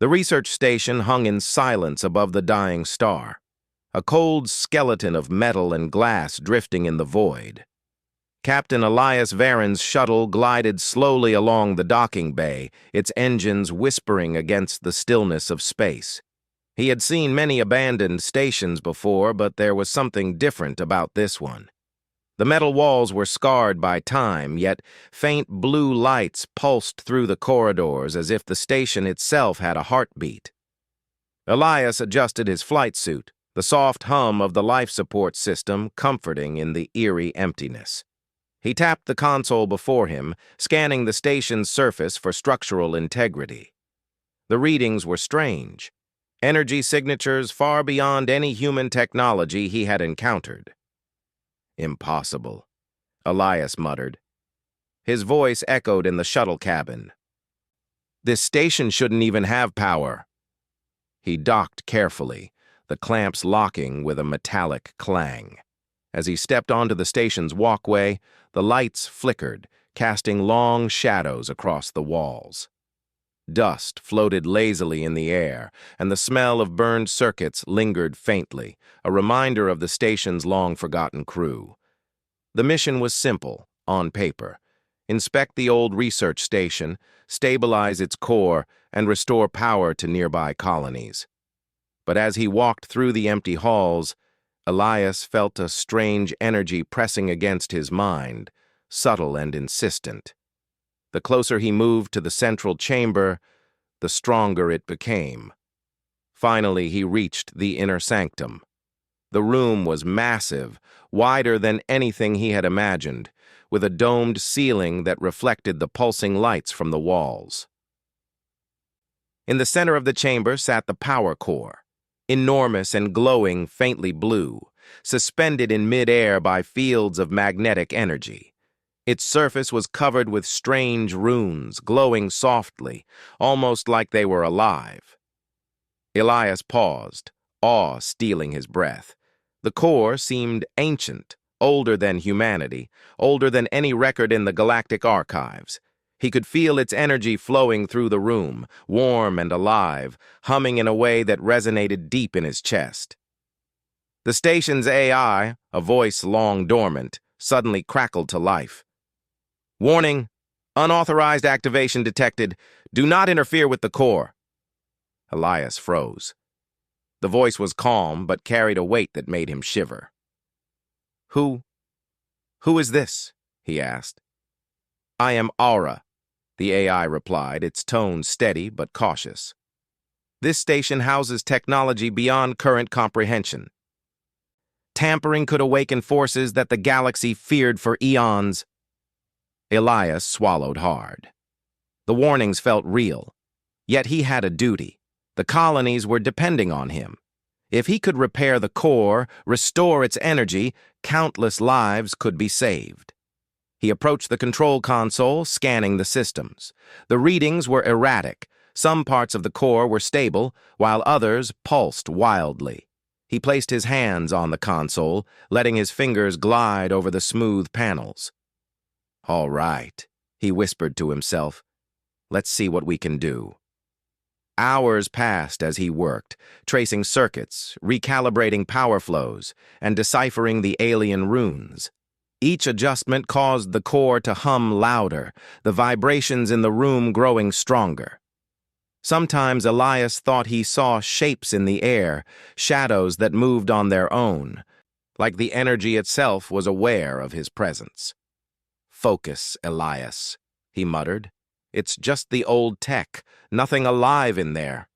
The research station hung in silence above the dying star, a cold skeleton of metal and glass drifting in the void. Captain Elias Varen's shuttle glided slowly along the docking bay, its engines whispering against the stillness of space. He had seen many abandoned stations before, but there was something different about this one. The metal walls were scarred by time, yet faint blue lights pulsed through the corridors as if the station itself had a heartbeat. Elias adjusted his flight suit, the soft hum of the life support system comforting in the eerie emptiness. He tapped the console before him, scanning the station's surface for structural integrity. The readings were strange, energy signatures far beyond any human technology he had encountered. "Impossible," Elias muttered. His voice echoed in the shuttle cabin. "This station shouldn't even have power." He docked carefully, the clamps locking with a metallic clang. As he stepped onto the station's walkway, the lights flickered, casting long shadows across the walls. Dust floated lazily in the air, and the smell of burned circuits lingered faintly, a reminder of the station's long-forgotten crew. The mission was simple, on paper. Inspect the old research station, stabilize its core, and restore power to nearby colonies. But as he walked through the empty halls, Elias felt a strange energy pressing against his mind, subtle and insistent. The closer he moved to the central chamber, the stronger it became. Finally, he reached the inner sanctum. The room was massive, wider than anything he had imagined, with a domed ceiling that reflected the pulsing lights from the walls. In the center of the chamber sat the power core, enormous and glowing faintly blue, suspended in mid-air by fields of magnetic energy. Its surface was covered with strange runes, glowing softly, almost like they were alive. Elias paused, awe stealing his breath. The core seemed ancient, older than humanity, older than any record in the galactic archives. He could feel its energy flowing through the room, warm and alive, humming in a way that resonated deep in his chest. The station's AI, a voice long dormant, suddenly crackled to life. "Warning! Unauthorized activation detected. Do not interfere with the core." Elias froze. The voice was calm, but carried a weight that made him shiver. Who is this?" he asked. "I am Aura," the AI replied, its tone steady but cautious. "This station houses technology beyond current comprehension. Tampering could awaken forces that the galaxy feared for eons." Elias swallowed hard. The warnings felt real, yet he had a duty. The colonies were depending on him. If he could repair the core, restore its energy, countless lives could be saved. He approached the control console, scanning the systems. The readings were erratic. Some parts of the core were stable, while others pulsed wildly. He placed his hands on the console, letting his fingers glide over the smooth panels. "All right," he whispered to himself. "Let's see what we can do." Hours passed as he worked, tracing circuits, recalibrating power flows, and deciphering the alien runes. Each adjustment caused the core to hum louder, the vibrations in the room growing stronger. Sometimes Elias thought he saw shapes in the air, shadows that moved on their own, like the energy itself was aware of his presence. "Focus, Elias," he muttered. "It's just the old tech, nothing alive in there."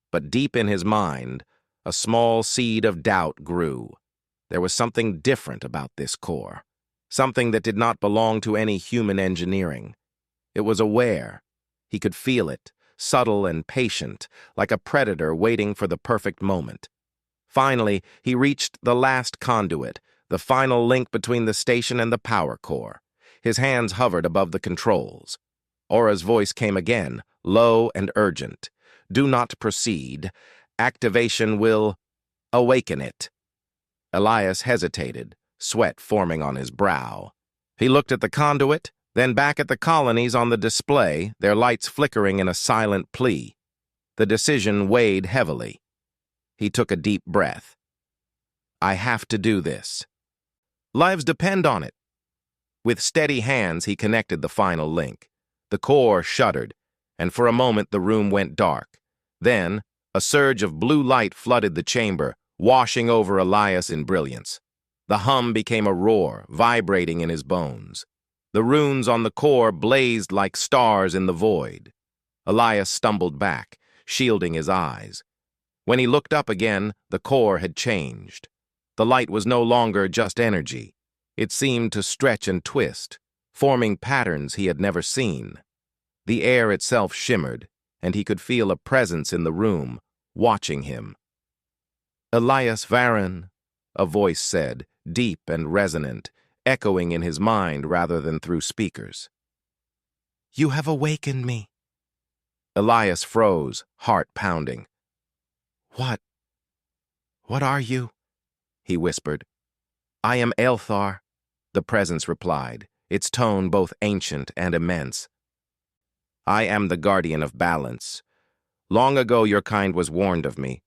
But deep in his mind, a small seed of doubt grew. There was something different about this core, something that did not belong to any human engineering. It was aware. He could feel it, subtle and patient, like a predator waiting for the perfect moment. Finally, he reached the last conduit, the final link between the station and the power core. His hands hovered above the controls. Aura's voice came again, low and urgent. "Do not proceed. Activation will awaken it." Elias hesitated, sweat forming on his brow. He looked at the conduit, then back at the colonies on the display, their lights flickering in a silent plea. The decision weighed heavily. He took a deep breath. I have to do this. Lives depend on it. With steady hands, he connected the final link. The core shuddered, and for a moment the room went dark. Then, a surge of blue light flooded the chamber, washing over Elias in brilliance. The hum became a roar, vibrating in his bones. The runes on the core blazed like stars in the void. Elias stumbled back, shielding his eyes. When he looked up again, the core had changed. The light was no longer just energy. It seemed to stretch and twist, forming patterns he had never seen. The air itself shimmered, and he could feel a presence in the room, watching him. Elias Varen, a voice said, deep and resonant, echoing in his mind rather than through speakers. You have awakened me. Elias froze, heart pounding. What are you? He whispered. I am Elthar, the presence replied, its tone both ancient and immense. I am the guardian of balance. Long ago your kind was warned of me.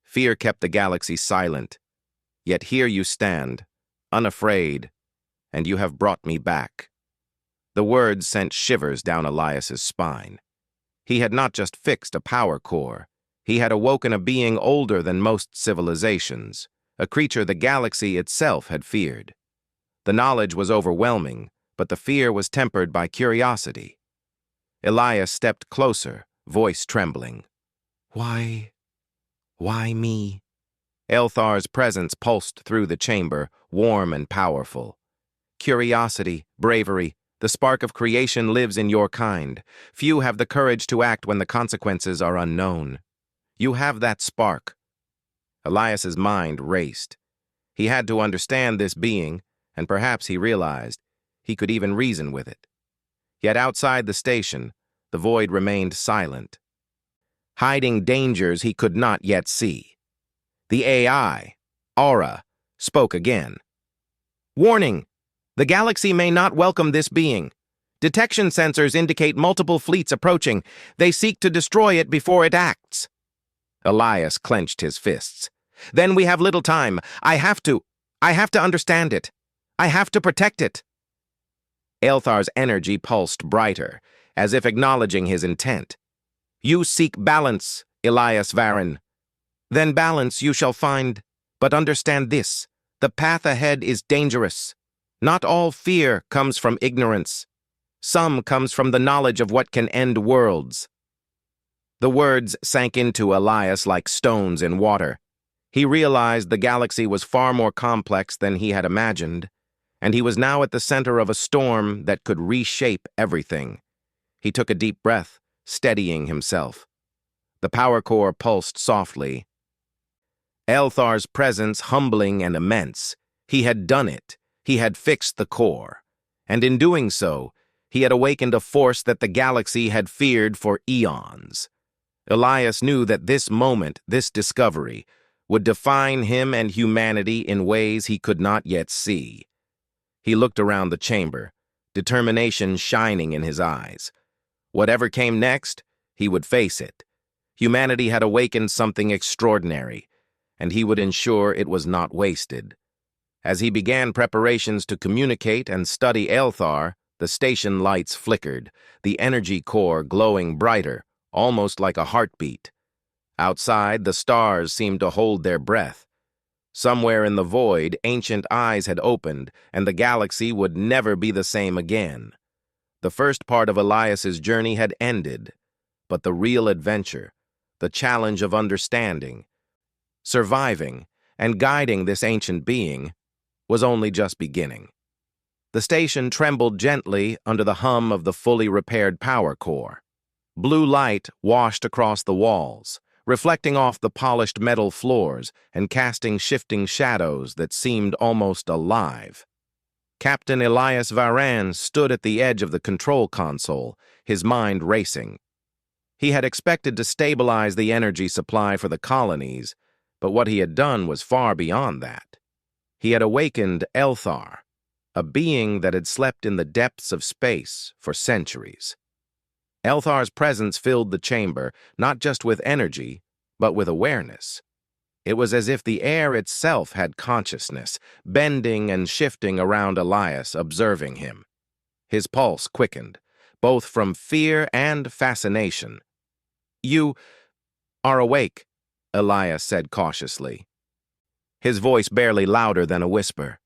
Fear kept the galaxy silent. Yet here you stand, unafraid, and you have brought me back. The words sent shivers down Elias's spine. He had not just fixed a power core. He had awoken a being older than most civilizations, a creature the galaxy itself had feared. The knowledge was overwhelming, but the fear was tempered by curiosity. Elias stepped closer, voice trembling. Why me? Elthar's presence pulsed through the chamber, warm and powerful. Curiosity, bravery, the spark of creation lives in your kind. Few have the courage to act when the consequences are unknown. You have that spark. Elias's mind raced. He had to understand this being, and perhaps he realized he could even reason with it. Yet outside the station, the void remained silent, hiding dangers he could not yet see. The AI, Aura, spoke again. Warning! The galaxy may not welcome this being. Detection sensors indicate multiple fleets approaching. They seek to destroy it before it acts. Elias clenched his fists. Then we have little time. I have to understand it. I have to protect it. Elthar's energy pulsed brighter, as if acknowledging his intent. You seek balance, Elias Varen. Then balance you shall find. But understand this, the path ahead is dangerous. Not all fear comes from ignorance. Some comes from the knowledge of what can end worlds. The words sank into Elias like stones in water. He realized the galaxy was far more complex than he had imagined, and he was now at the center of a storm that could reshape everything. He took a deep breath, steadying himself. The power core pulsed softly. Elthar's presence humbling and immense. He had done it. He had fixed the core. And in doing so, he had awakened a force that the galaxy had feared for eons. Elias knew that this moment, this discovery, would define him and humanity in ways he could not yet see. He looked around the chamber, determination shining in his eyes. Whatever came next, he would face it. Humanity had awakened something extraordinary, and he would ensure it was not wasted. As he began preparations to communicate and study Elthar, the station lights flickered, the energy core glowing brighter, almost like a heartbeat. Outside, the stars seemed to hold their breath. Somewhere in the void, ancient eyes had opened, and the galaxy would never be the same again. The first part of Elias's journey had ended, but the real adventure, the challenge of understanding, surviving, and guiding this ancient being, was only just beginning. The station trembled gently under the hum of the fully repaired power core. Blue light washed across the walls, reflecting off the polished metal floors and casting shifting shadows that seemed almost alive. Captain Elias Varen stood at the edge of the control console, his mind racing. He had expected to stabilize the energy supply for the colonies, but what he had done was far beyond that. He had awakened Elthar, a being that had slept in the depths of space for centuries. Elthar's presence filled the chamber, not just with energy, but with awareness. It was as if the air itself had consciousness, bending and shifting around Elias, observing him. His pulse quickened, both from fear and fascination. "You are awake," Elias said cautiously, his voice barely louder than a whisper.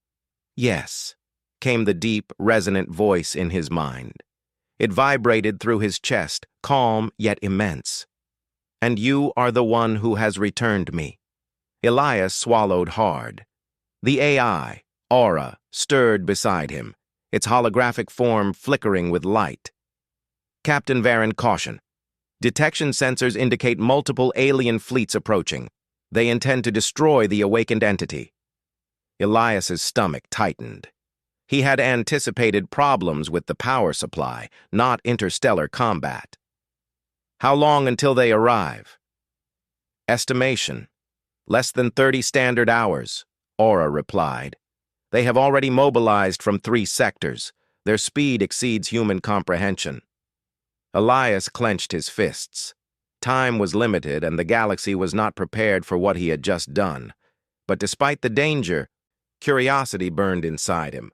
"Yes," came the deep, resonant voice in his mind. It vibrated through his chest, calm yet immense. "And you are the one who has returned me." Elias swallowed hard. The AI, Aura, stirred beside him, its holographic form flickering with light. "Captain Varen, caution. Detection sensors indicate multiple alien fleets approaching. They intend to destroy the awakened entity." Elias's stomach tightened. He had anticipated problems with the power supply, not interstellar combat. "How long until they arrive?" "Estimation. Less than 30 standard hours," Aura replied. "They have already mobilized from 3 sectors. Their speed exceeds human comprehension." Elias clenched his fists. Time was limited, and the galaxy was not prepared for what he had just done. But despite the danger, curiosity burned inside him.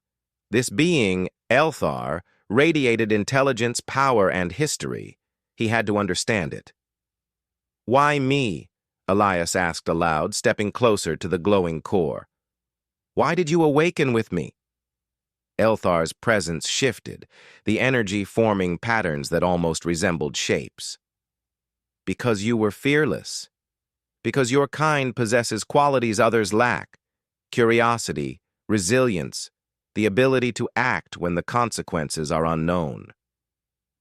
This being, Elthar, radiated intelligence, power, and history. He had to understand it. "Why me?" Elias asked aloud, stepping closer to the glowing core. "Why did you awaken with me?" Elthar's presence shifted, the energy forming patterns that almost resembled shapes. "Because you were fearless. Because your kind possesses qualities others lack: curiosity, resilience, the ability to act when the consequences are unknown.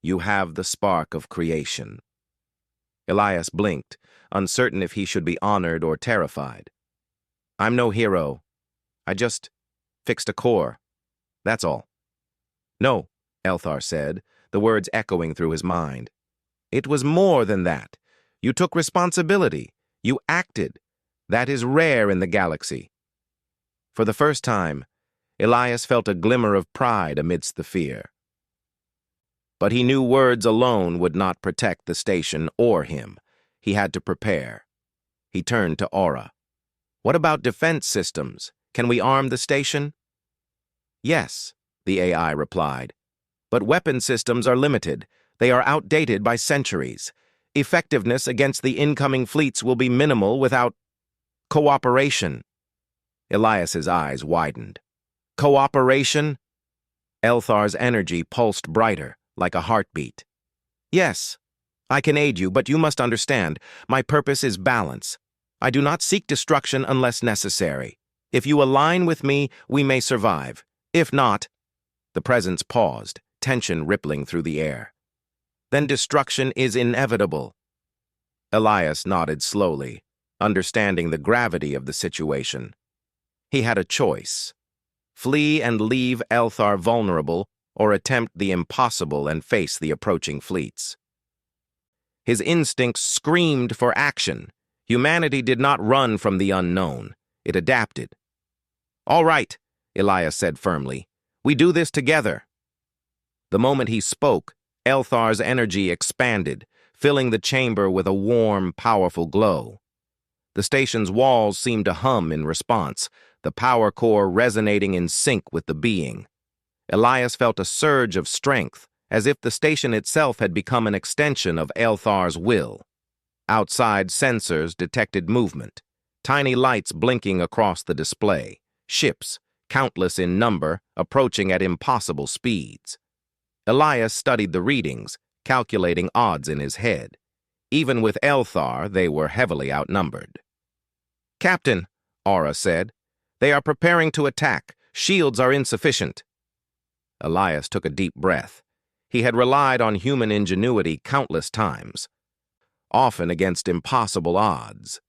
You have the spark of creation." Elias blinked, uncertain if he should be honored or terrified. "I'm no hero. I just fixed a core. That's all." "No," Elthar said, the words echoing through his mind. "It was more than that. You took responsibility. You acted. That is rare in the galaxy." For the first time, Elias felt a glimmer of pride amidst the fear. But he knew words alone would not protect the station or him. He had to prepare. He turned to Aura. "What about defense systems? Can we arm the station?" "Yes," the AI replied. "But weapon systems are limited. They are outdated by centuries. Effectiveness against the incoming fleets will be minimal without cooperation." Elias's eyes widened. "Cooperation?" Elthar's energy pulsed brighter, like a heartbeat. "Yes, I can aid you, but you must understand, my purpose is balance. I do not seek destruction unless necessary. If you align with me, we may survive. If not—" The presence paused, tension rippling through the air. "Then destruction is inevitable." Elias nodded slowly, understanding the gravity of the situation. He had a choice: flee and leave Elthar vulnerable, or attempt the impossible and face the approaching fleets. His instincts screamed for action. Humanity did not run from the unknown. It adapted. "All right," Elias said firmly. "We do this together." The moment he spoke, Elthar's energy expanded, filling the chamber with a warm, powerful glow. The station's walls seemed to hum in response, the power core resonating in sync with the being. Elias felt a surge of strength, as if the station itself had become an extension of Elthar's will. Outside sensors detected movement, tiny lights blinking across the display, ships, countless in number, approaching at impossible speeds. Elias studied the readings, calculating odds in his head. Even with Elthar, they were heavily outnumbered. "Captain," Aura said, "they are preparing to attack. Shields are insufficient." Elias took a deep breath. He had relied on human ingenuity countless times, often against impossible odds.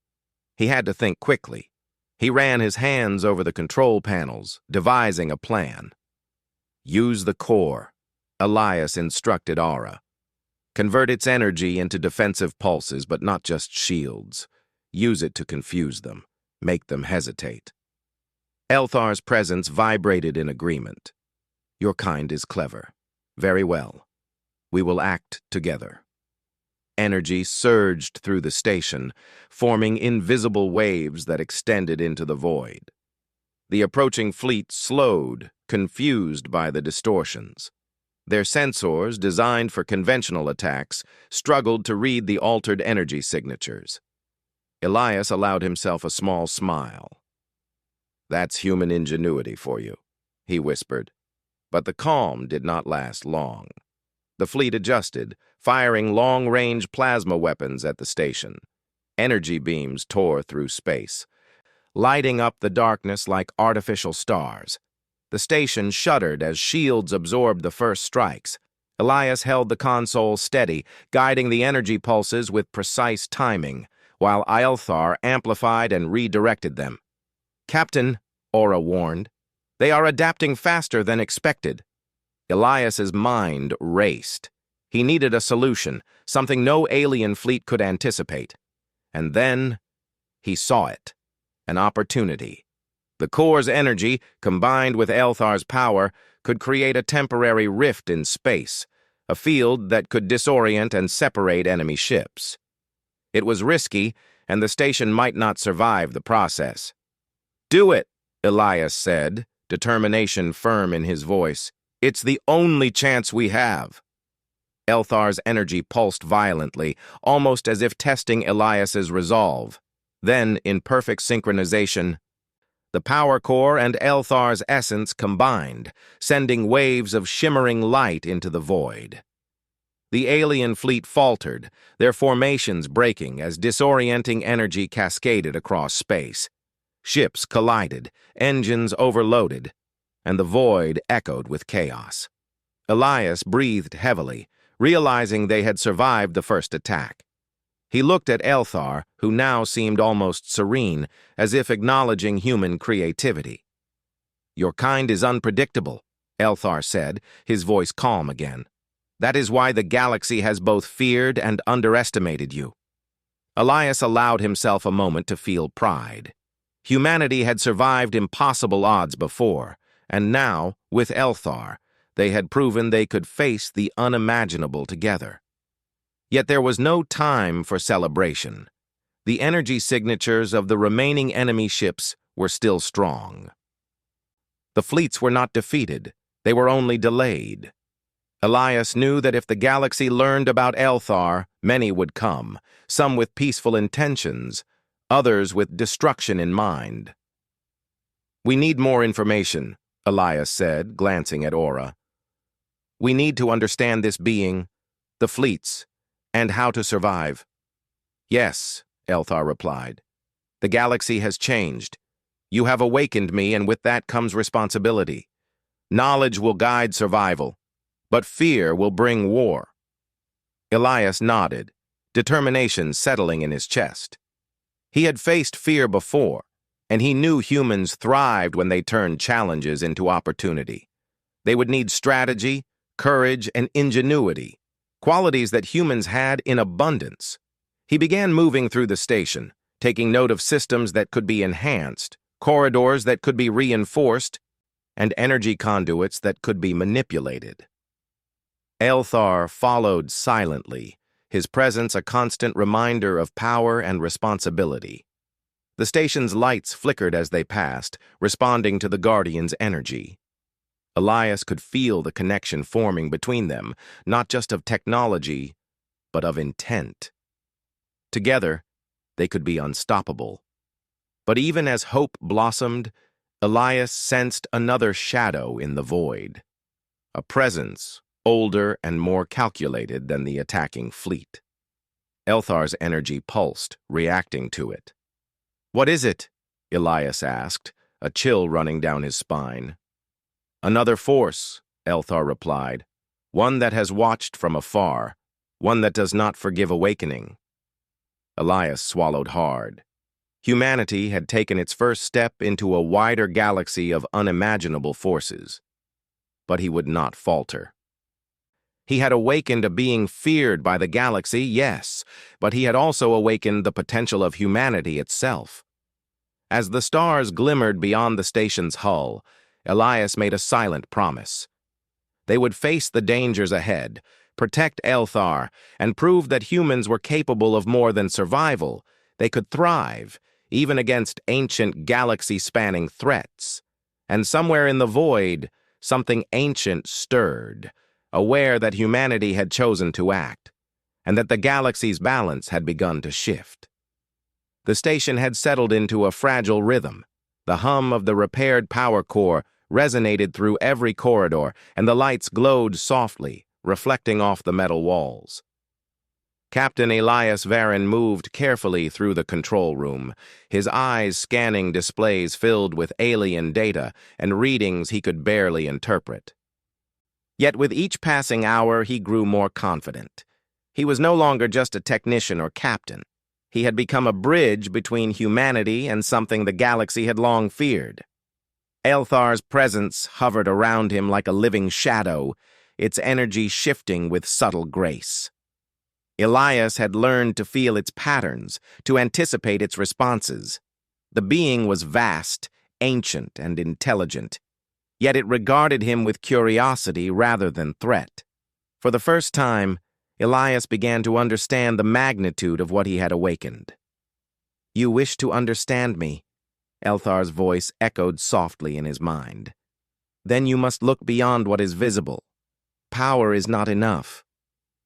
He had to think quickly. He ran his hands over the control panels, devising a plan. "Use the core," Elias instructed Aura. "Convert its energy into defensive pulses, but not just shields. Use it to confuse them, make them hesitate." Elthar's presence vibrated in agreement. "Your kind is clever. Very well. We will act together. Energy surged through the station, forming invisible waves that extended into the void. The approaching fleet slowed, confused by the distortions. Their sensors, designed for conventional attacks, struggled to read the altered energy signatures. Elias allowed himself a small smile. "That's human ingenuity for you," he whispered. But the calm did not last long. The fleet adjusted, firing long-range plasma weapons at the station. Energy beams tore through space, lighting up the darkness like artificial stars. The station shuddered as shields absorbed the first strikes. Elias held the console steady, guiding the energy pulses with precise timing, while Ylthar amplified and redirected them. "Captain," Aura warned, "they are adapting faster than expected." Elias's mind raced. He needed a solution, something no alien fleet could anticipate. And then he saw it. An opportunity. The core's energy, combined with Ylthar's power, could create a temporary rift in space, a field that could disorient and separate enemy ships. It was risky, and the station might not survive the process. "Do it," Elias said, determination firm in his voice. "It's the only chance we have." Ylthar's energy pulsed violently, almost as if testing Elias's resolve. Then, in perfect synchronization, the power core and Ylthar's essence combined, sending waves of shimmering light into the void. The alien fleet faltered, their formations breaking as disorienting energy cascaded across space. Ships collided, engines overloaded, and the void echoed with chaos. Elias breathed heavily, realizing they had survived the first attack. He looked at Ylthar, who now seemed almost serene, as if acknowledging human creativity. "Your kind is unpredictable," Ylthar said, his voice calm again. "That is why the galaxy has both feared and underestimated you." Elias allowed himself a moment to feel pride. Humanity had survived impossible odds before, and now, with Ylthar, they had proven they could face the unimaginable together. Yet there was no time for celebration. The energy signatures of the remaining enemy ships were still strong. The fleets were not defeated, they were only delayed. Elias knew that if the galaxy learned about Ylthar, many would come, some with peaceful intentions, others with destruction in mind. "We need more information," Elias said, glancing at Aura. "We need to understand this being, the fleets, and how to survive." "Yes," Ylthar replied. "The galaxy has changed. You have awakened me, and with that comes responsibility. Knowledge will guide survival, but fear will bring war." Elias nodded, determination settling in his chest. He had faced fear before, and he knew humans thrived when they turned challenges into opportunity. They would need strategy, courage, and ingenuity, qualities that humans had in abundance. He began moving through the station, taking note of systems that could be enhanced, corridors that could be reinforced, and energy conduits that could be manipulated. Ylthar followed silently, his presence a constant reminder of power and responsibility. The station's lights flickered as they passed, responding to the Guardian's energy. Elias could feel the connection forming between them, not just of technology, but of intent. Together, they could be unstoppable. But even as hope blossomed, Elias sensed another shadow in the void, a presence older and more calculated than the attacking fleet. Ylthar's energy pulsed, reacting to it. "What is it?" Elias asked, a chill running down his spine. "Another force," Ylthar replied, "one that has watched from afar, one that does not forgive awakening." Elias swallowed hard. Humanity had taken its first step into a wider galaxy of unimaginable forces. But he would not falter. He had awakened a being feared by the galaxy, yes, but he had also awakened the potential of humanity itself. As the stars glimmered beyond the station's hull, Elias made a silent promise. They would face the dangers ahead, protect Elthar, and prove that humans were capable of more than survival. They could thrive, even against ancient galaxy-spanning threats. And somewhere in the void, something ancient stirred, aware that humanity had chosen to act, and that the galaxy's balance had begun to shift. The station had settled into a fragile rhythm. The hum of the repaired power core resonated through every corridor, and the lights glowed softly, reflecting off the metal walls. Captain Elias Varan moved carefully through the control room, his eyes scanning displays filled with alien data and readings he could barely interpret. Yet with each passing hour, he grew more confident. He was no longer just a technician or captain. He had become a bridge between humanity and something the galaxy had long feared. Elthar's presence hovered around him like a living shadow, its energy shifting with subtle grace. Elias had learned to feel its patterns, to anticipate its responses. The being was vast, ancient, and intelligent, yet it regarded him with curiosity rather than threat. For the first time, Elias began to understand the magnitude of what he had awakened. "You wish to understand me," Elthar's voice echoed softly in his mind. "Then you must look beyond what is visible. Power is not enough.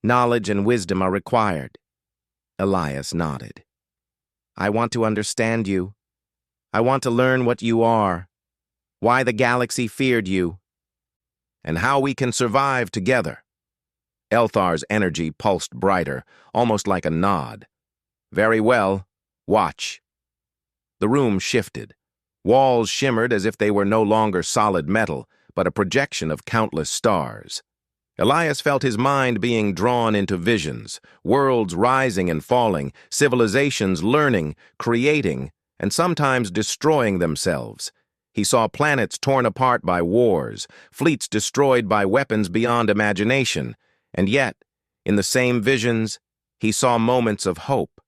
Knowledge and wisdom are required." Elias nodded. "I want to understand you. I want to learn what you are, why the galaxy feared you, and how we can survive together." Elthar's energy pulsed brighter, almost like a nod. "Very well. Watch." The room shifted. Walls shimmered as if they were no longer solid metal, but a projection of countless stars. Elias felt his mind being drawn into visions, worlds rising and falling, civilizations learning, creating, and sometimes destroying themselves. He saw planets torn apart by wars, fleets destroyed by weapons beyond imagination, and yet, in the same visions, he saw moments of hope,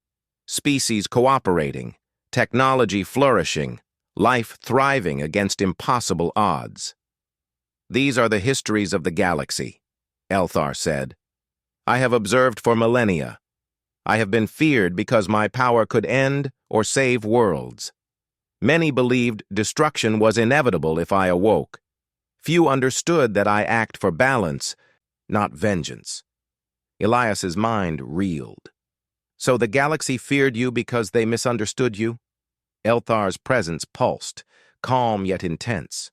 species cooperating, technology flourishing, life thriving against impossible odds. "These are the histories of the galaxy," Elthar said. "I have observed for millennia. I have been feared because my power could end or save worlds. Many believed destruction was inevitable if I awoke. Few understood that I act for balance, not vengeance." Elias's mind reeled. "So the galaxy feared you because they misunderstood you?" Elthar's presence pulsed, calm yet intense.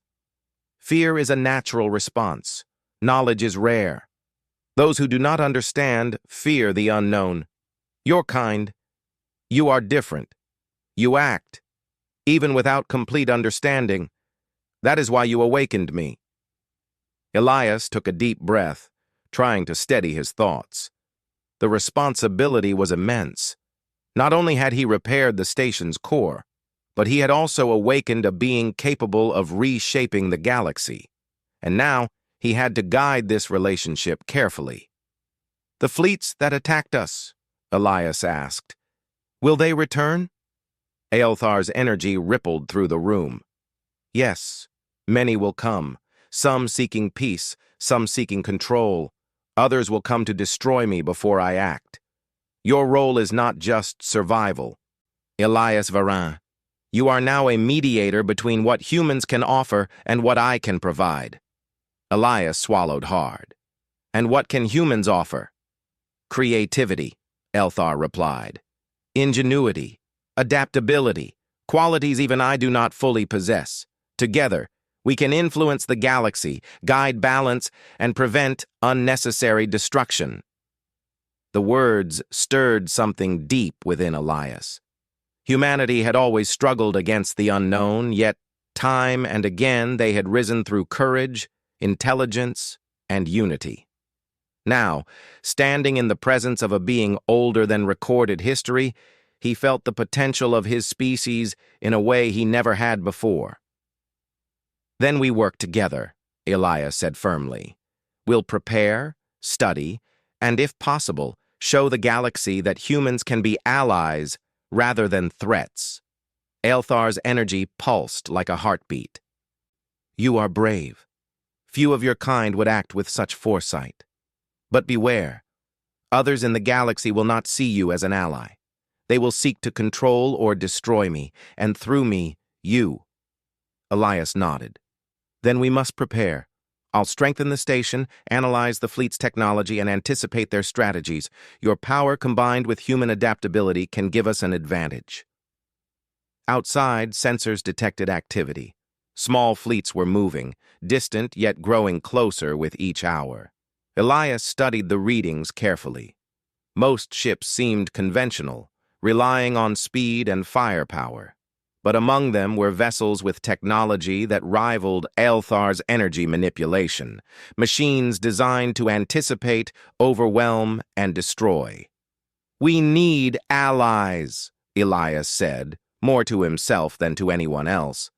"Fear is a natural response. Knowledge is rare. Those who do not understand fear the unknown. Your kind, you are different. You act, even without complete understanding. That is why you awakened me." Elias took a deep breath, trying to steady his thoughts. The responsibility was immense. Not only had he repaired the station's core, but he had also awakened a being capable of reshaping the galaxy. And now he had to guide this relationship carefully. "The fleets that attacked us," Elias asked, "will they return?" Elthar's energy rippled through the room. "Yes, many will come, some seeking peace, some seeking control. Others will come to destroy me before I act. Your role is not just survival. Elias Varan, you are now a mediator between what humans can offer and what I can provide." Elias swallowed hard. "And what can humans offer?" "Creativity," Elthar replied. "Ingenuity, adaptability, qualities even I do not fully possess. Together, we can influence the galaxy, guide balance, and prevent unnecessary destruction." The words stirred something deep within Elias. Humanity had always struggled against the unknown, yet time and again they had risen through courage, intelligence, and unity. Now, standing in the presence of a being older than recorded history, he felt the potential of his species in a way he never had before. "Then we work together," Elias said firmly. "We'll prepare, study, and if possible, show the galaxy that humans can be allies rather than threats." Elthar's energy pulsed like a heartbeat. "You are brave. Few of your kind would act with such foresight." But beware. Others in the galaxy will not see you as an ally. They will seek to control or destroy me, and through me, you. Elias nodded. Then we must prepare. I'll strengthen the station, analyze the fleet's technology, and anticipate their strategies. Your power combined with human adaptability can give us an advantage. Outside, sensors detected activity. Small fleets were moving, distant yet growing closer with each hour. Elias studied the readings carefully. Most ships seemed conventional, relying on speed and firepower. But among them were vessels with technology that rivaled Aelthar's energy manipulation, machines designed to anticipate, overwhelm, and destroy. "We need allies," Elias said, more to himself than to anyone else.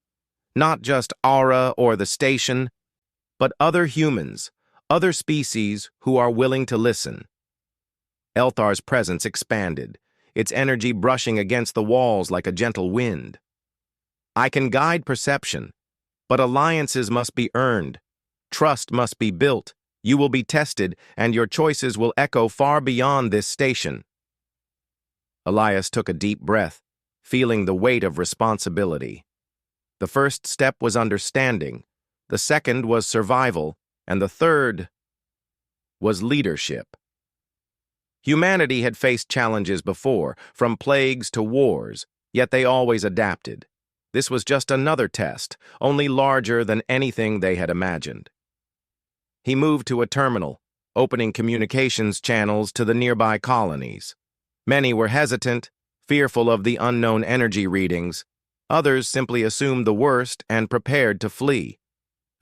"Not just Aura or the station, but other humans, other species who are willing to listen." Aelthar's presence expanded, its energy brushing against the walls like a gentle wind. "I can guide perception, but alliances must be earned. Trust must be built. You will be tested, and your choices will echo far beyond this station." Elias took a deep breath, feeling the weight of responsibility. The first step was understanding, the second was survival, and the third was leadership. Humanity had faced challenges before, from plagues to wars, yet they always adapted. This was just another test, only larger than anything they had imagined. He moved to a terminal, opening communications channels to the nearby colonies. Many were hesitant, fearful of the unknown energy readings. Others simply assumed the worst and prepared to flee.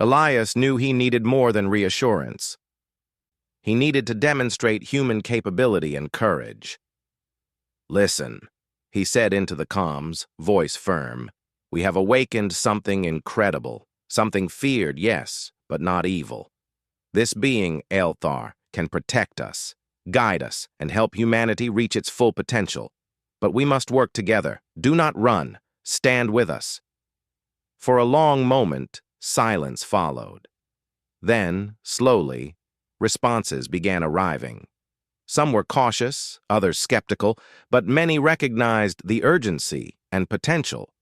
Elias knew he needed more than reassurance. He needed to demonstrate human capability and courage. "Listen," he said into the comms, voice firm. "We have awakened something incredible, something feared, yes, but not evil. This being, Aelthar, can protect us, guide us, and help humanity reach its full potential. But we must work together. Do not run. Stand with us." For a long moment, silence followed. Then, slowly, responses began arriving. Some were cautious, others skeptical, but many recognized the urgency and potential.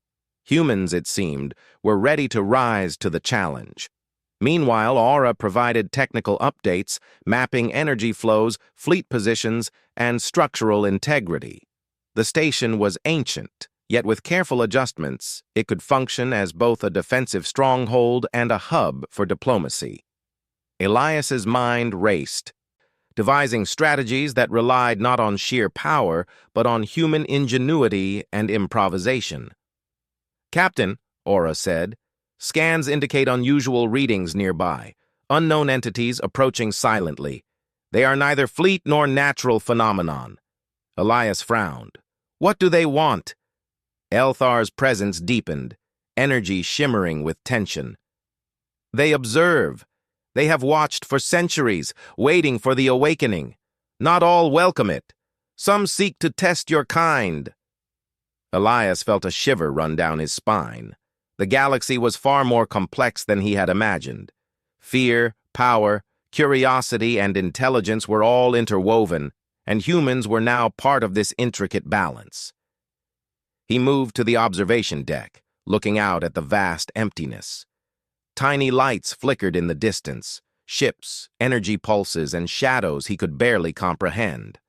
Humans, it seemed, were ready to rise to the challenge. Meanwhile, Aura provided technical updates, mapping energy flows, fleet positions, and structural integrity. The station was ancient, yet with careful adjustments, it could function as both a defensive stronghold and a hub for diplomacy. Elias's mind raced, devising strategies that relied not on sheer power, but on human ingenuity and improvisation. "Captain," Aura said, "scans indicate unusual readings nearby, unknown entities approaching silently. They are neither fleet nor natural phenomenon." Elias frowned. "What do they want?" Aelthar's presence deepened, energy shimmering with tension. "They observe. They have watched for centuries, waiting for the awakening. Not all welcome it. Some seek to test your kind." Elias felt a shiver run down his spine. The galaxy was far more complex than he had imagined. Fear, power, curiosity, and intelligence were all interwoven, and humans were now part of this intricate balance. He moved to the observation deck, looking out at the vast emptiness. Tiny lights flickered in the distance, ships, energy pulses, and shadows he could barely comprehend.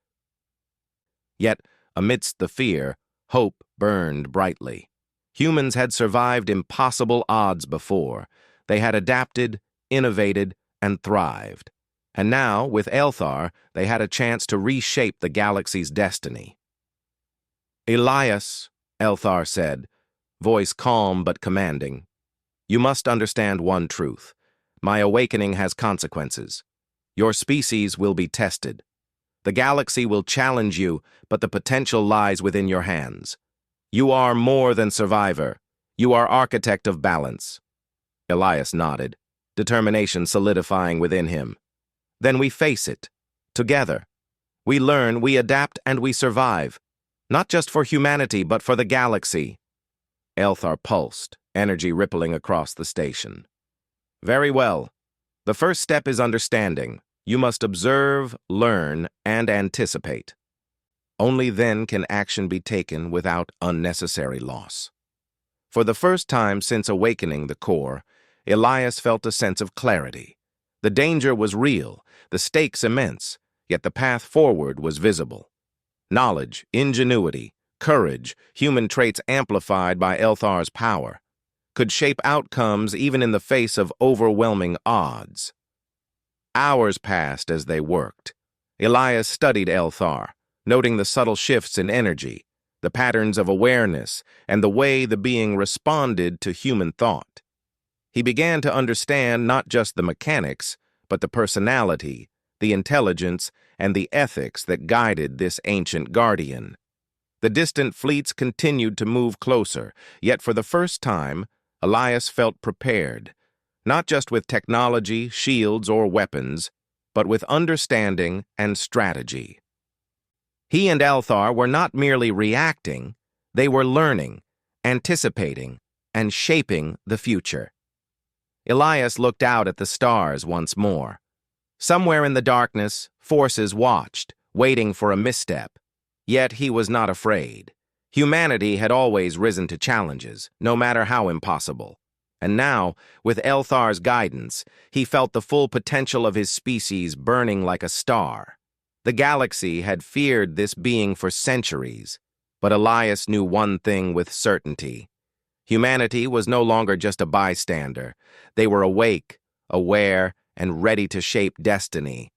Yet, amidst the fear, hope burned brightly. Humans had survived impossible odds before. They had adapted, innovated, and thrived. And now, with Aelthar, they had a chance to reshape the galaxy's destiny. "Elias," Aelthar said, voice calm but commanding, "you must understand one truth. My awakening has consequences. Your species will be tested. The galaxy will challenge you, but the potential lies within your hands. You are more than survivor. You are architect of balance." Elias nodded, determination solidifying within him. "Then we face it, together. We learn, we adapt, and we survive. Not just for humanity, but for the galaxy." Aelthar pulsed, energy rippling across the station. "Very well. The first step is understanding. You must observe, learn, and anticipate. Only then can action be taken without unnecessary loss. For the first time since awakening the core, Elias felt a sense of clarity. The danger was real, the stakes immense, yet the path forward was visible. Knowledge, ingenuity, courage, human traits amplified by Elthar's power, could shape outcomes even in the face of overwhelming odds. Hours passed as they worked. Elias studied Elthar, noting the subtle shifts in energy, the patterns of awareness, and the way the being responded to human thought. He began to understand not just the mechanics, but the personality, the intelligence, and the ethics that guided this ancient guardian. The distant fleets continued to move closer, yet for the first time, Elias felt prepared, not just with technology, shields, or weapons, but with understanding and strategy. He and Elthar were not merely reacting, they were learning, anticipating, and shaping the future. Elias looked out at the stars once more. Somewhere in the darkness, forces watched, waiting for a misstep. Yet he was not afraid. Humanity had always risen to challenges, no matter how impossible. And now, with Elthar's guidance, he felt the full potential of his species burning like a star. The galaxy had feared this being for centuries, but Elias knew one thing with certainty. Humanity was no longer just a bystander. They were awake, aware, and ready to shape destiny.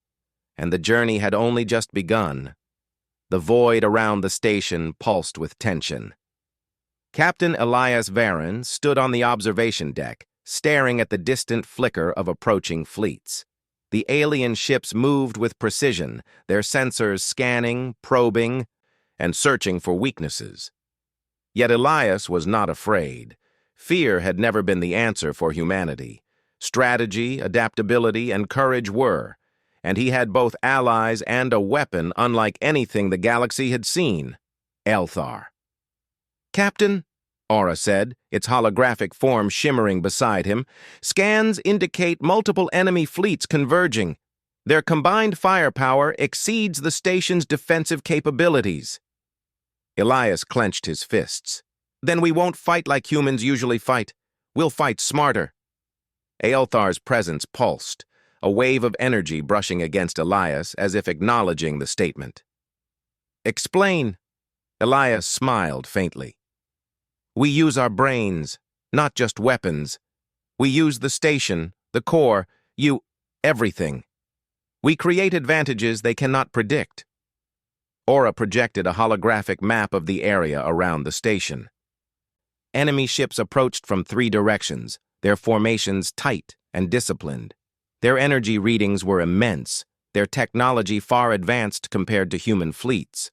And the journey had only just begun. The void around the station pulsed with tension. Captain Elias Varen stood on the observation deck, staring at the distant flicker of approaching fleets. The alien ships moved with precision, their sensors scanning, probing, and searching for weaknesses. Yet Elias was not afraid. Fear had never been the answer for humanity. Strategy, adaptability, and courage were, and he had both allies and a weapon unlike anything the galaxy had seen: Elthar. "Captain," Aura said, its holographic form shimmering beside him, "scans indicate multiple enemy fleets converging. Their combined firepower exceeds the station's defensive capabilities." Elias clenched his fists. "Then we won't fight like humans usually fight. We'll fight smarter." Elthar's presence pulsed, a wave of energy brushing against Elias as if acknowledging the statement. "Explain." Elias smiled faintly. "We use our brains, not just weapons. We use the station, the core, everything. We create advantages they cannot predict." Aura projected a holographic map of the area around the station. Enemy ships approached from 3 directions, their formations tight and disciplined. Their energy readings were immense, their technology far advanced compared to human fleets.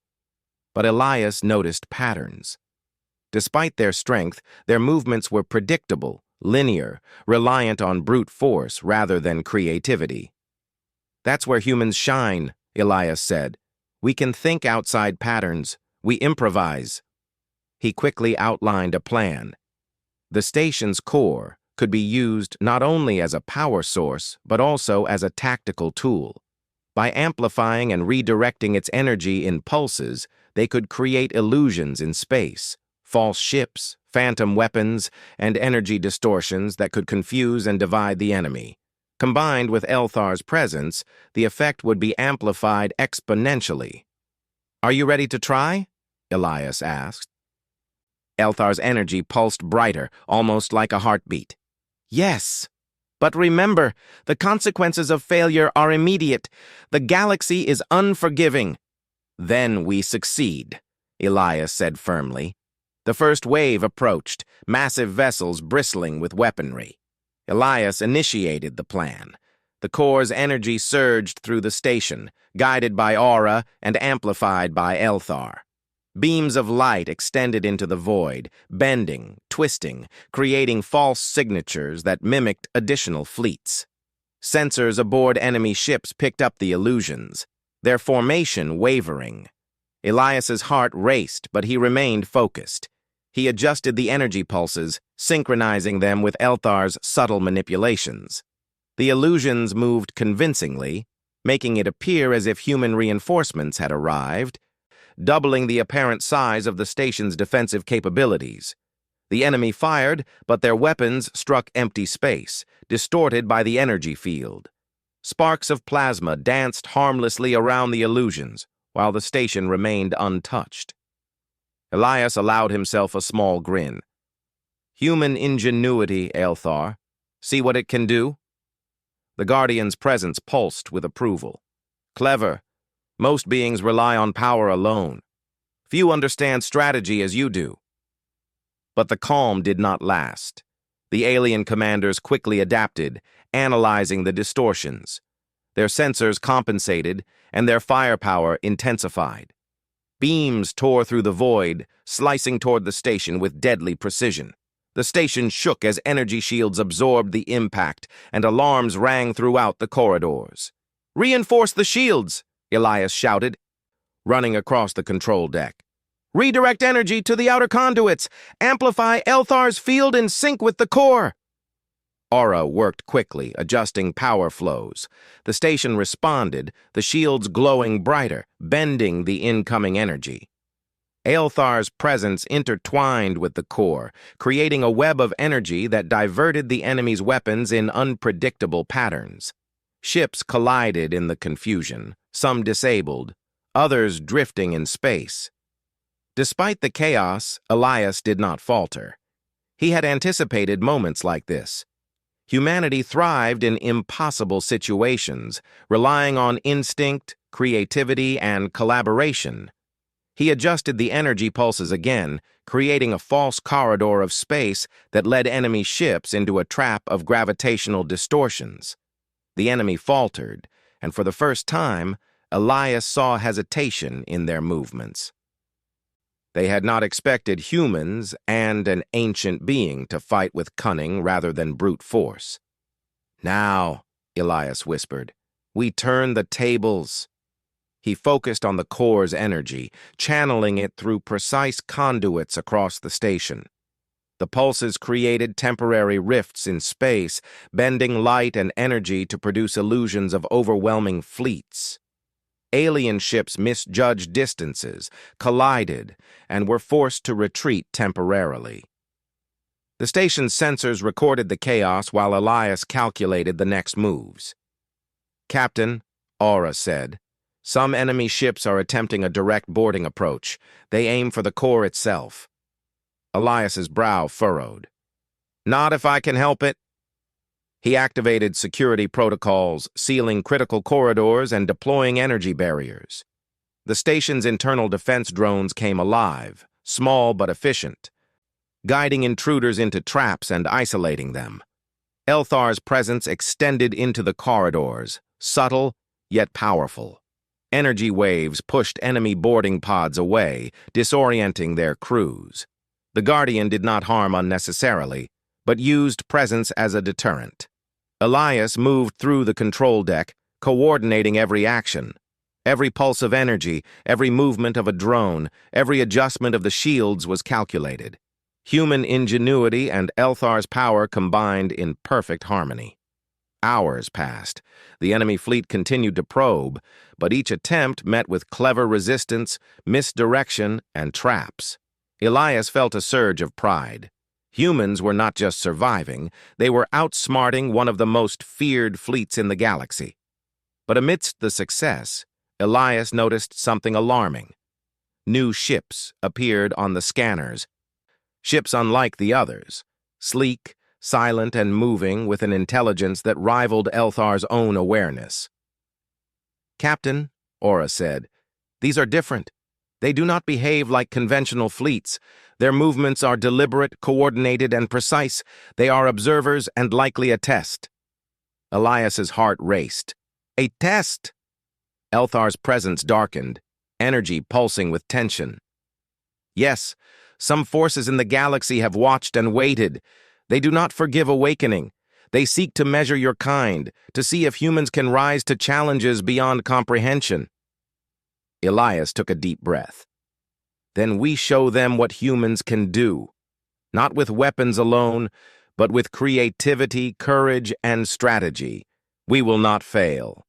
But Elias noticed patterns. Despite their strength, their movements were predictable, linear, reliant on brute force rather than creativity. "That's where humans shine," Elias said. "We can think outside patterns. We improvise." He quickly outlined a plan. The station's core could be used not only as a power source, but also as a tactical tool. By amplifying and redirecting its energy in pulses, they could create illusions in space, false ships, phantom weapons, and energy distortions that could confuse and divide the enemy. Combined with Elthar's presence, the effect would be amplified exponentially. "Are you ready to try?" Elias asked. Elthar's energy pulsed brighter, almost like a heartbeat. "Yes. But remember, the consequences of failure are immediate. The galaxy is unforgiving." "Then we succeed," Elias said firmly. The first wave approached, massive vessels bristling with weaponry. Elias initiated the plan. The core's energy surged through the station, guided by Aura and amplified by Elthar. Beams of light extended into the void, bending, twisting, creating false signatures that mimicked additional fleets. Sensors aboard enemy ships picked up the illusions, their formation wavering. Elias's heart raced, but he remained focused. He adjusted the energy pulses, synchronizing them with Elthar's subtle manipulations. The illusions moved convincingly, making it appear as if human reinforcements had arrived, doubling the apparent size of the station's defensive capabilities. The enemy fired, but their weapons struck empty space, distorted by the energy field. Sparks of plasma danced harmlessly around the illusions, while the station remained untouched. Elias allowed himself a small grin. Human ingenuity, Aelthar. See what it can do? The Guardian's presence pulsed with approval. Clever. Most beings rely on power alone. Few understand strategy as you do. But the calm did not last. The alien commanders quickly adapted, analyzing the distortions. Their sensors compensated, and their firepower intensified. Beams tore through the void, slicing toward the station with deadly precision. The station shook as energy shields absorbed the impact, and alarms rang throughout the corridors. "Reinforce the shields!" Elias shouted, running across the control deck. "Redirect energy to the outer conduits! Amplify Aelthar's field in sync with the core!" Aura worked quickly, adjusting power flows. The station responded, the shields glowing brighter, bending the incoming energy. Aelthar's presence intertwined with the core, creating a web of energy that diverted the enemy's weapons in unpredictable patterns. Ships collided in the confusion, some disabled, others drifting in space. Despite the chaos, Elias did not falter. He had anticipated moments like this. Humanity thrived in impossible situations, relying on instinct, creativity, and collaboration. He adjusted the energy pulses again, creating a false corridor of space that led enemy ships into a trap of gravitational distortions. The enemy faltered, and for the first time, Elias saw hesitation in their movements. They had not expected humans and an ancient being to fight with cunning rather than brute force. "Now," Elias whispered, "we turn the tables." He focused on the core's energy, channeling it through precise conduits across the station. The pulses created temporary rifts in space, bending light and energy to produce illusions of overwhelming fleets. Alien ships misjudged distances, collided, and were forced to retreat temporarily. The station's sensors recorded the chaos while Elias calculated the next moves. "Captain," Aura said, "some enemy ships are attempting a direct boarding approach. They aim for the core itself." Elias's brow furrowed. "Not if I can help it." He activated security protocols, sealing critical corridors and deploying energy barriers. The station's internal defense drones came alive, small but efficient, guiding intruders into traps and isolating them. Aelthar's presence extended into the corridors, subtle yet powerful. Energy waves pushed enemy boarding pods away, disorienting their crews. The Guardian did not harm unnecessarily, but used presence as a deterrent. Elias moved through the control deck, coordinating every action. Every pulse of energy, every movement of a drone, every adjustment of the shields was calculated. Human ingenuity and Aelthar's power combined in perfect harmony. Hours passed. The enemy fleet continued to probe, but each attempt met with clever resistance, misdirection, and traps. Elias felt a surge of pride. Humans were not just surviving, they were outsmarting one of the most feared fleets in the galaxy. But amidst the success, Elias noticed something alarming. New ships appeared on the scanners, ships unlike the others, sleek, silent, and moving with an intelligence that rivaled Aelthar's own awareness. "Captain," Aura said, "these are different. They do not behave like conventional fleets. Their movements are deliberate, coordinated, and precise. They are observers and likely a test." Elias's heart raced. "A test?" Aelthar's presence darkened, energy pulsing with tension. "Yes, some forces in the galaxy have watched and waited. They do not forgive awakening. They seek to measure your kind, to see if humans can rise to challenges beyond comprehension." Elias took a deep breath. "Then we show them what humans can do, not with weapons alone, but with creativity, courage, and strategy. We will not fail."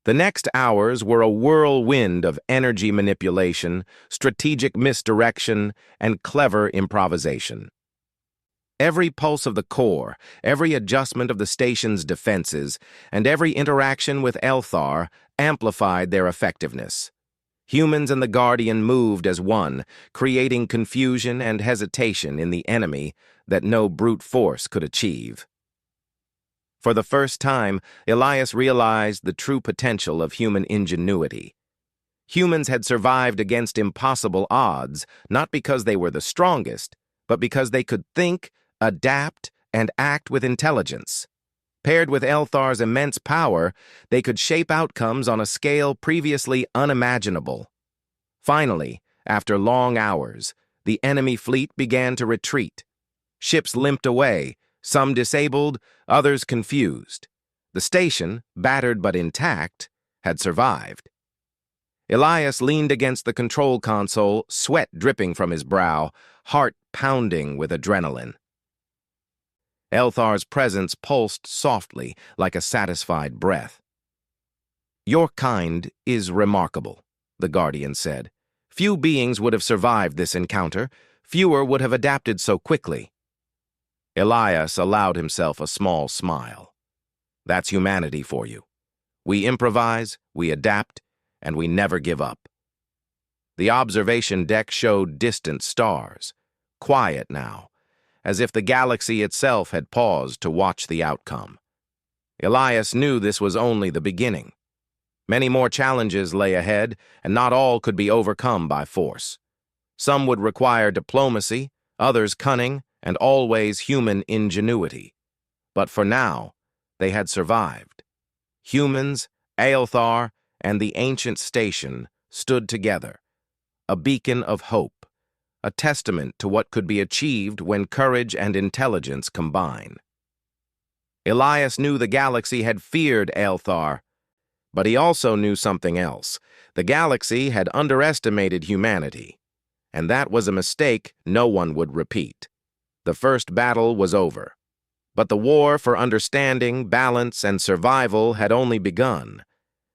The next hours were a whirlwind of energy manipulation, strategic misdirection, and clever improvisation. Every pulse of the core, every adjustment of the station's defenses, and every interaction with Elthar amplified their effectiveness. Humans and the Guardian moved as one, creating confusion and hesitation in the enemy that no brute force could achieve. For the first time, Elias realized the true potential of human ingenuity. Humans had survived against impossible odds, not because they were the strongest, but because they could think, adapt, and act with intelligence. Paired with Elthar's immense power, they could shape outcomes on a scale previously unimaginable. Finally, after long hours, the enemy fleet began to retreat. Ships limped away, some disabled, others confused. The station, battered but intact, had survived. Elias leaned against the control console, sweat dripping from his brow, heart pounding with adrenaline. Elthar's presence pulsed softly, like a satisfied breath. "Your kind is remarkable," the Guardian said. "Few beings would have survived this encounter. Fewer would have adapted so quickly." Elias allowed himself a small smile. "That's humanity for you. We improvise, we adapt, and we never give up." The observation deck showed distant stars, quiet now, as if the galaxy itself had paused to watch the outcome. Elias knew this was only the beginning. Many more challenges lay ahead, and not all could be overcome by force. Some would require diplomacy, others cunning, and always human ingenuity. But for now, they had survived. Humans, Elthar, and the ancient station stood together, a beacon of hope, a testament to what could be achieved when courage and intelligence combine. Elias knew the galaxy had feared Elthar, but he also knew something else. The galaxy had underestimated humanity, and that was a mistake no one would repeat. The first battle was over, but the war for understanding, balance, and survival had only begun,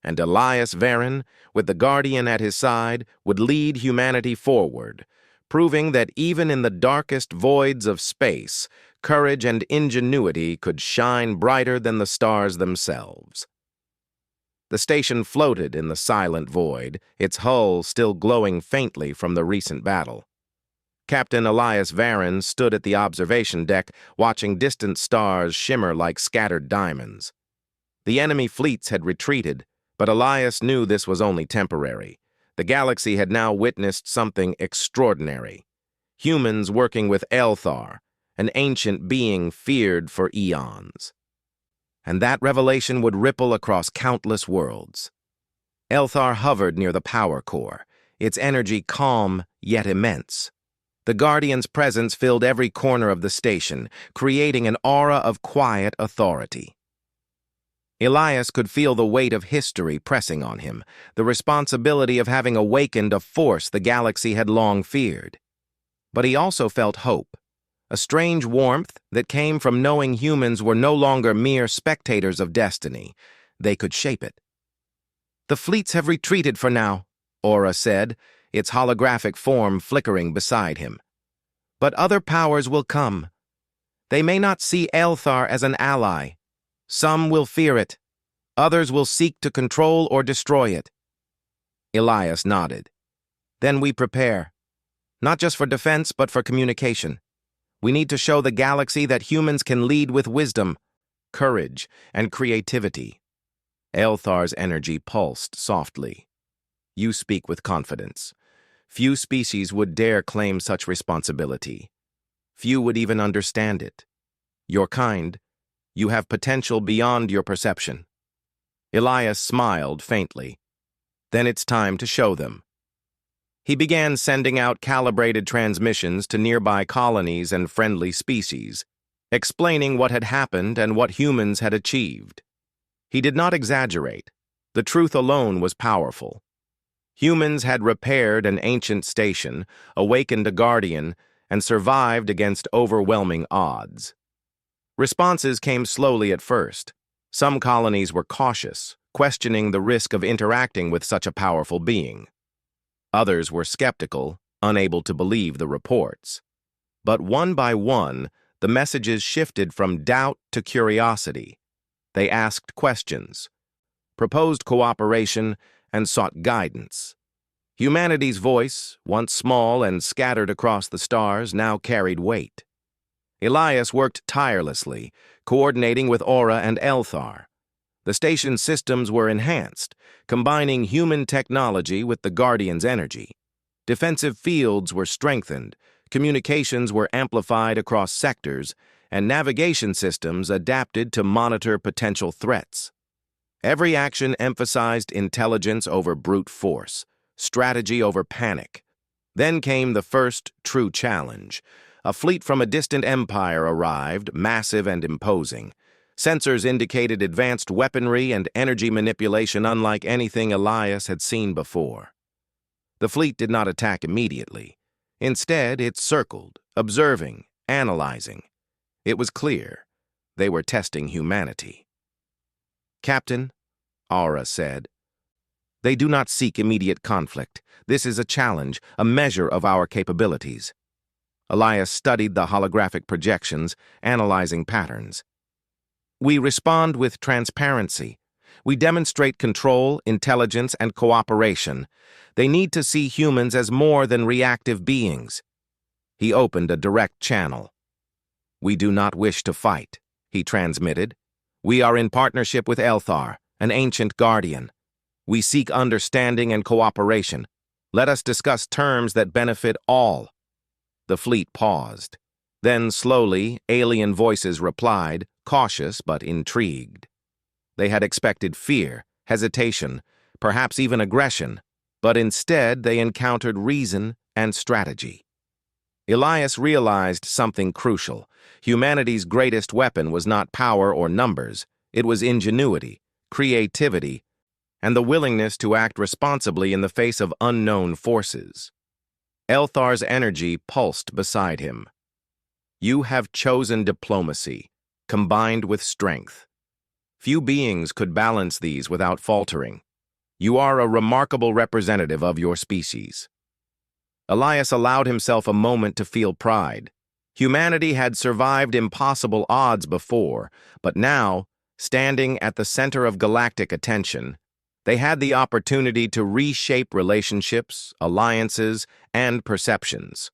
and Elias Varen, with the Guardian at his side, would lead humanity forward, proving that even in the darkest voids of space, courage and ingenuity could shine brighter than the stars themselves. The station floated in the silent void, its hull still glowing faintly from the recent battle. Captain Elias Varen stood at the observation deck, watching distant stars shimmer like scattered diamonds. The enemy fleets had retreated, but Elias knew this was only temporary. The galaxy had now witnessed something extraordinary. Humans working with Elthar, an ancient being feared for eons. And that revelation would ripple across countless worlds. Elthar hovered near the power core, its energy calm yet immense. The Guardian's presence filled every corner of the station, creating an aura of quiet authority. Elias could feel the weight of history pressing on him, the responsibility of having awakened a force the galaxy had long feared. But he also felt hope, a strange warmth that came from knowing humans were no longer mere spectators of destiny. They could shape it. "The fleets have retreated for now," Aura said, its holographic form flickering beside him. "But other powers will come. They may not see Elthar as an ally. Some will fear it. Others will seek to control or destroy it." Elias nodded. "Then we prepare. Not just for defense, but for communication. We need to show the galaxy that humans can lead with wisdom, courage, and creativity." Elthar's energy pulsed softly. "You speak with confidence. Few species would dare claim such responsibility. Few would even understand it. Your kind, you have potential beyond your perception." Elias smiled faintly. "Then it's time to show them." He began sending out calibrated transmissions to nearby colonies and friendly species, explaining what had happened and what humans had achieved. He did not exaggerate. The truth alone was powerful. Humans had repaired an ancient station, awakened a Guardian, and survived against overwhelming odds. Responses came slowly at first. Some colonies were cautious, questioning the risk of interacting with such a powerful being. Others were skeptical, unable to believe the reports. But one by one, the messages shifted from doubt to curiosity. They asked questions, proposed cooperation, and sought guidance. Humanity's voice, once small and scattered across the stars, now carried weight. Elias worked tirelessly, coordinating with Aura and Elthar. The station's systems were enhanced, combining human technology with the Guardian's energy. Defensive fields were strengthened, communications were amplified across sectors, and navigation systems adapted to monitor potential threats. Every action emphasized intelligence over brute force, strategy over panic. Then came the first true challenge. A fleet from a distant empire arrived, massive and imposing. Sensors indicated advanced weaponry and energy manipulation unlike anything Elias had seen before. The fleet did not attack immediately. Instead, it circled, observing, analyzing. It was clear. They were testing humanity. "Captain," Aura said, "they do not seek immediate conflict. This is a challenge, a measure of our capabilities." Elias studied the holographic projections, analyzing patterns. "We respond with transparency. We demonstrate control, intelligence, and cooperation. They need to see humans as more than reactive beings." He opened a direct channel. "We do not wish to fight," he transmitted. "We are in partnership with Elthar, an ancient guardian. We seek understanding and cooperation. Let us discuss terms that benefit all." The fleet paused. Then, slowly, alien voices replied, cautious but intrigued. They had expected fear, hesitation, perhaps even aggression, but instead they encountered reason and strategy. Elias realized something crucial. Humanity's greatest weapon was not power or numbers. It was ingenuity, creativity, and the willingness to act responsibly in the face of unknown forces. Elthar's energy pulsed beside him. "You have chosen diplomacy, combined with strength. Few beings could balance these without faltering. You are a remarkable representative of your species." Elias allowed himself a moment to feel pride. Humanity had survived impossible odds before, but now, standing at the center of galactic attention, they had the opportunity to reshape relationships, alliances, and perceptions.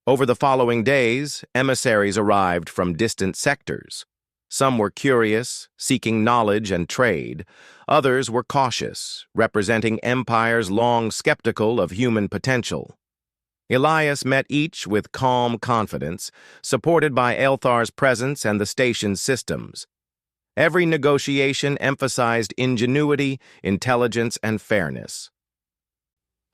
Over the following days, emissaries arrived from distant sectors. Some were curious, seeking knowledge and trade. Others were cautious, representing empires long skeptical of human potential. Elias met each with calm confidence, supported by Elthar's presence and the station's systems. Every negotiation emphasized ingenuity, intelligence, and fairness.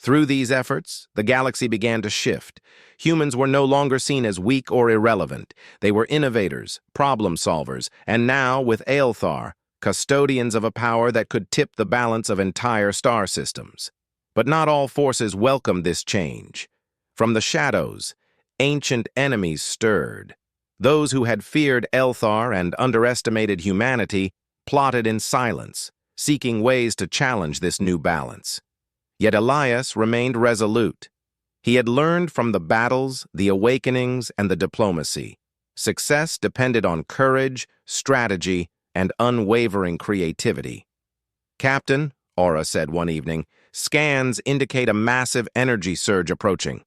Through these efforts, the galaxy began to shift. Humans were no longer seen as weak or irrelevant. They were innovators, problem solvers, and now, with Elthar, custodians of a power that could tip the balance of entire star systems. But not all forces welcomed this change. From the shadows, ancient enemies stirred. Those who had feared Elthar and underestimated humanity plotted in silence, seeking ways to challenge this new balance. Yet Elias remained resolute. He had learned from the battles, the awakenings, and the diplomacy. Success depended on courage, strategy, and unwavering creativity. "Captain," Aura said one evening, "scans indicate a massive energy surge approaching.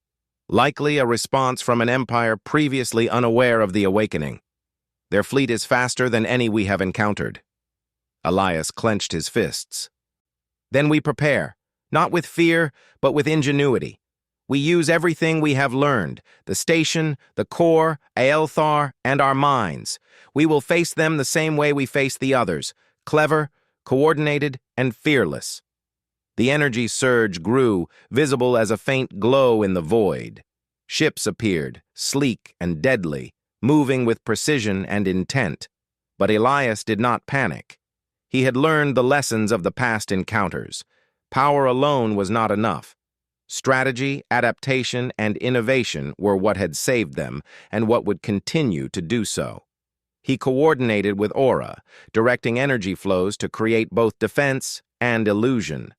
Likely a response from an empire previously unaware of the awakening. Their fleet is faster than any we have encountered." Elias clenched his fists. "Then we prepare, not with fear, but with ingenuity. We use everything we have learned, the station, the core, Elthar, and our minds. We will face them the same way we face the others, clever, coordinated, and fearless." The energy surge grew, visible as a faint glow in the void. Ships appeared, sleek and deadly, moving with precision and intent. But Elias did not panic. He had learned the lessons of the past encounters. Power alone was not enough. Strategy, adaptation, and innovation were what had saved them, and what would continue to do so. He coordinated with Aura, directing energy flows to create both defense and illusion.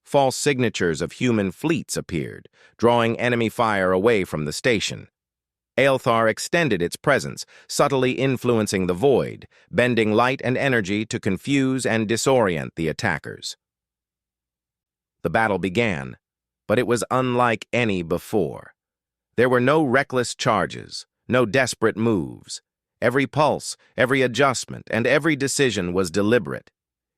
False signatures of human fleets appeared, drawing enemy fire away from the station. Aelthar extended its presence, subtly influencing the void, bending light and energy to confuse and disorient the attackers. The battle began, but it was unlike any before. There were no reckless charges, no desperate moves. Every pulse, every adjustment, and every decision was deliberate.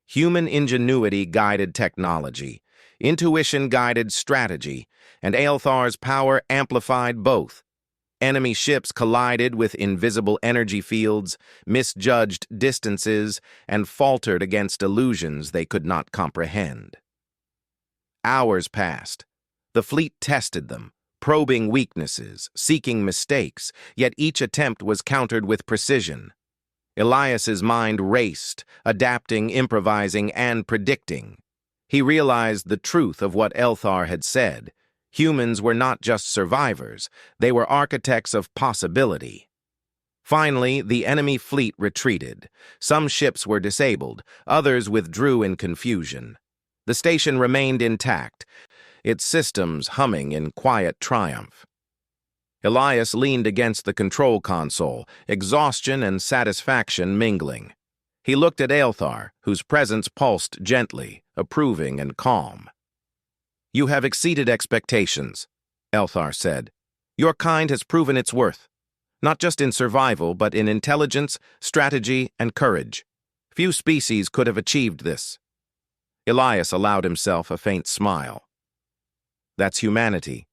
Human ingenuity guided technology, intuition guided strategy, and Aelthar's power amplified both. Enemy ships collided with invisible energy fields, misjudged distances, and faltered against illusions they could not comprehend. Hours passed. The fleet tested them, probing weaknesses, seeking mistakes, yet each attempt was countered with precision. Elias's mind raced, adapting, improvising, and predicting. He realized the truth of what Aelthar had said. Humans were not just survivors, they were architects of possibility. Finally, the enemy fleet retreated. Some ships were disabled, others withdrew in confusion. The station remained intact, its systems humming in quiet triumph. Elias leaned against the control console, exhaustion and satisfaction mingling. He looked at Aelthar, whose presence pulsed gently, approving and calm. "You have exceeded expectations," Aelthar said. "Your kind has proven its worth, not just in survival, but in intelligence, strategy, and courage. Few species could have achieved this." Elias allowed himself a faint smile. "That's humanity.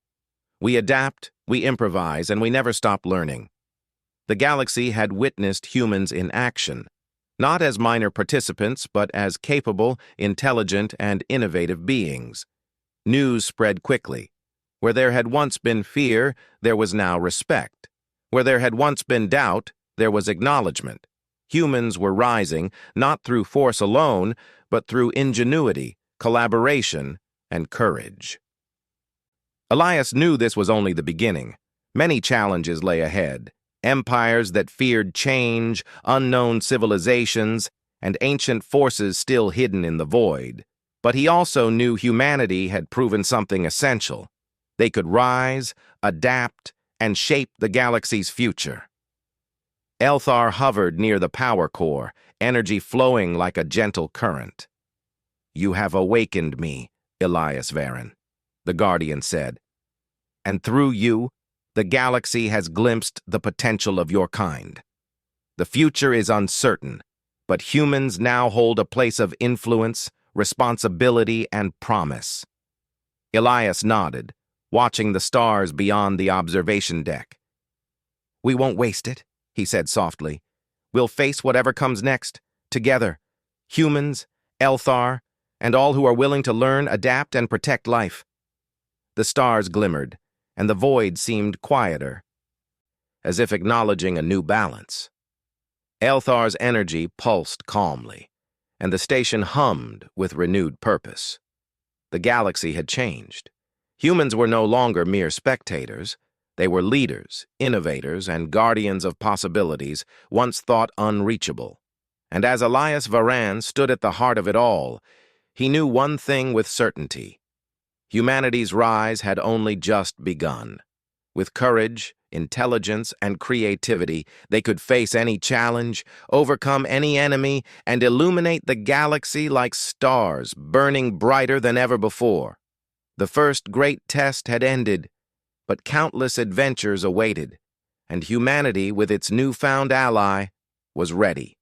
We adapt, we improvise, and we never stop learning." The galaxy had witnessed humans in action, not as minor participants, but as capable, intelligent, and innovative beings. News spread quickly. Where there had once been fear, there was now respect. Where there had once been doubt, there was acknowledgement. Humans were rising, not through force alone, but through ingenuity, collaboration, and courage. Elias knew this was only the beginning. Many challenges lay ahead. Empires that feared change, unknown civilizations, and ancient forces still hidden in the void. But he also knew humanity had proven something essential. They could rise, adapt, and shape the galaxy's future. Aelthar hovered near the power core, energy flowing like a gentle current. "You have awakened me, Elias Varen," the Guardian said. "And through you, the galaxy has glimpsed the potential of your kind. The future is uncertain, but humans now hold a place of influence, responsibility, and promise." Elias nodded, watching the stars beyond the observation deck. "We won't waste it," he said softly. "We'll face whatever comes next, together. Humans, Aelthar, and all who are willing to learn, adapt, and protect life." The stars glimmered, and the void seemed quieter, as if acknowledging a new balance. Aelthar's energy pulsed calmly, and the station hummed with renewed purpose. The galaxy had changed. Humans were no longer mere spectators. They were leaders, innovators, and guardians of possibilities once thought unreachable. And as Elias Varen stood at the heart of it all, he knew one thing with certainty. Humanity's rise had only just begun. With courage, intelligence, and creativity, they could face any challenge, overcome any enemy, and illuminate the galaxy like stars, burning brighter than ever before. The first great test had ended, but countless adventures awaited, and humanity, with its newfound ally, was ready.